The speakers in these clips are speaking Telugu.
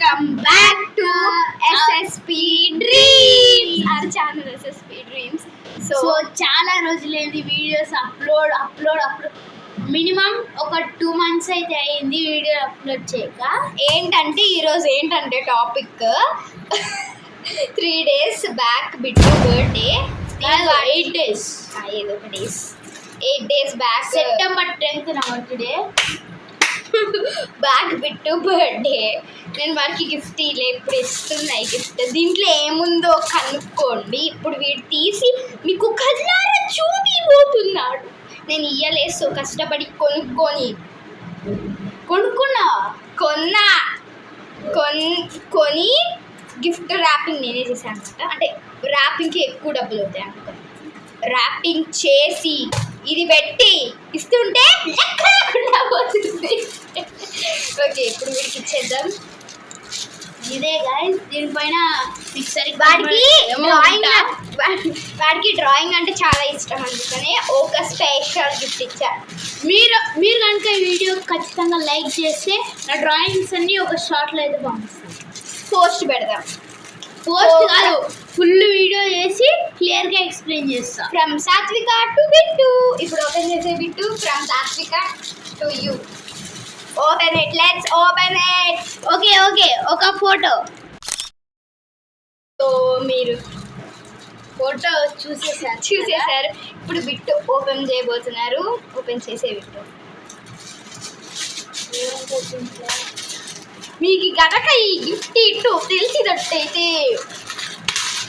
Welcome back to SSP dreams our channel SSP dreams. So చాలా రోజులైంది వీడియోస్ అప్లోడ్ మినిమం ఒక 2 months అయితే అయింది వీడియో అప్లోడ్ చేయక. ఏంటంటే topic 3 days back Bittu birthday, 8 days ఏదో ఒక days 8 days back September 10th నా బర్త్డే. Back Bittu birthday. నేను వాడికి గిఫ్ట్ ఇప్పుడు ఇస్తున్నాయి గిఫ్ట్. దీంట్లో ఏముందో కనుక్కోండి. ఇప్పుడు వీడు తీసి మీకు కళ్ళారా చూపిపోతున్నాడు. నేను ఇయ్యలేదు, కష్టపడి కొని గిఫ్ట్ ర్యాపింగ్ నేనే చేశాను అనమాట. అంటే ర్యాపింగ్కి ఎక్కువ డబ్బులు అవుతాయి అనుకోండి. ర్యాపింగ్ చేసి ఇది పెట్టి ఇస్తుంటే లెక్క లేకుండా పోతుంది. ఓకే, ఇప్పుడు వీడికి ఇచ్చేద్దాం. ఇదే గైస్, దీనిపైన వాడికి డ్రాయింగ్ అంటే చాలా ఇష్టం, అందుకనే ఒక స్పెషల్ గిఫ్ట్ ఇచ్చారు. మీరు కనుక ఈ వీడియో ఖచ్చితంగా లైక్ చేస్తే నా డ్రాయింగ్స్ అన్ని ఒక షార్ట్లో అయితే పంపిస్తాను. పోస్ట్ పెడదాం. పోస్ట్ కాదు, ఫుల్ వీడియో చేసి క్లియర్గా ఎక్స్ప్లెయిన్ చేస్తా. ఫ్రమ్ సాత్విక టు బిట్టు. ఇప్పుడు ఓపెన్ చేసే బిట్టు. ఫ్రమ్ సాత్విక to you. Open it, let's open it. Okay ఒక ఫోటో. సో మీరు ఫోటో చూసేసారు. ఇప్పుడు బిట్టు ఓపెన్ చేయబోతున్నారు. ఓపెన్ చేసే బిట్టు. మీకు గనక ఈ గిఫ్ట్ ఇట్టు తెలిసినట్టయితే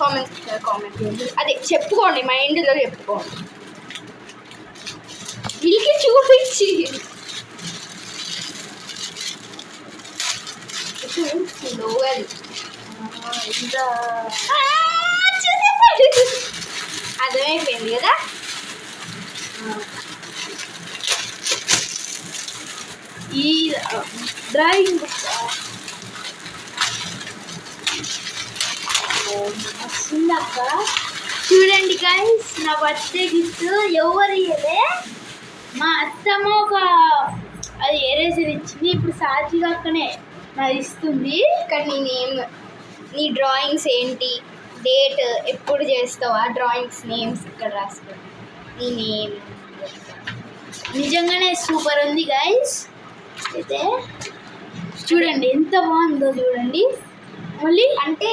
కామెంట్ అదే చెప్పుకోండి, మైండ్లో చెప్పుకోండి. వీళ్ళకి చూపించి అర్థమైపోయింది కదా. ఈ డ్రాయింగ్ వస్తుందక్క. చూడండి గైస్, నా బర్త్డే గిఫ్ట్ ఎవరు ఇయ్యలే. మా అత్తమ్మ అది ఎరేజర్ ఇచ్చింది. ఇప్పుడు సాక్షిగా అక్కనే నాది ఇస్తుంది. కానీ నీ డ్రాయింగ్స్ ఏంటి, డేట్ ఎప్పుడు చేస్తావు, ఆ డ్రాయింగ్స్ నేమ్స్ ఇక్కడ రాసుకో. నీ నేమ్ నిజంగానే సూపర్ ఉంది గైస్. అయితే చూడండి ఎంత బాగుందో చూడండి. మళ్ళీ అంటే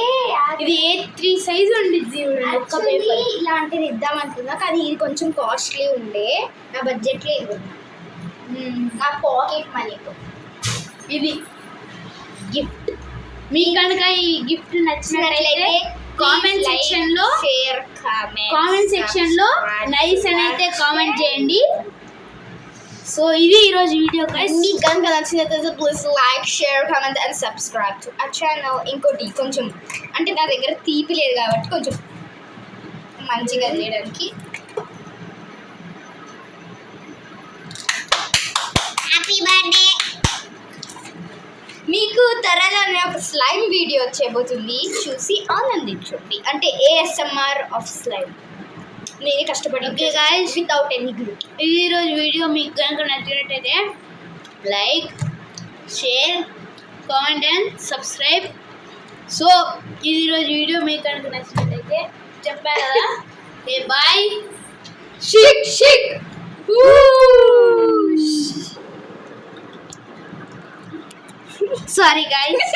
ఇది A3 సైజు ఉండిద్ది చూడండి. ఒక్క పేపర్ ఇలాంటిది ఇద్దాం అనుకున్నా, కానీ ఇది కొంచెం కాస్ట్లీ ఉండే, నా బడ్జెట్లో ఇది నా పాకెట్ మనీతో. ఇది గిఫ్ట్. మీకు కనుక ఈ గిఫ్ట్ నచ్చినట్లయితే కామెంట్ సెక్షన్లో నైస్ అని అయితే కామెంట్ చేయండి. సో ఇది ఈరోజు వీడియో గైస్. మీకు కనుక నచ్చినట్లయితే please like, share, comment and subscribe to our channel. ఇంకోటి కొంచెం అంటే నా దగ్గర తీపి లేదు కాబట్టి కొంచెం మంచిగా చేయడానికి హ్యాపీ బర్త్డే. మీకు త్వరలోనే ఒక స్లైమ్ వీడియో వచ్చేబోతుంది, చూసి ఆనందించండి. అంటే ASMR ఆఫ్ స్లైమ్. నేనే కష్టపడి okay guys, without any glue. ఇది ఈరోజు వీడియో మీకు కనుక నచ్చినట్టయితే like, share, comment and subscribe. So ఇది ఈరోజు వీడియో మీకు కనుక నచ్చినట్టయితే చెప్పా కదా, బాయ్. Chik sorry guys.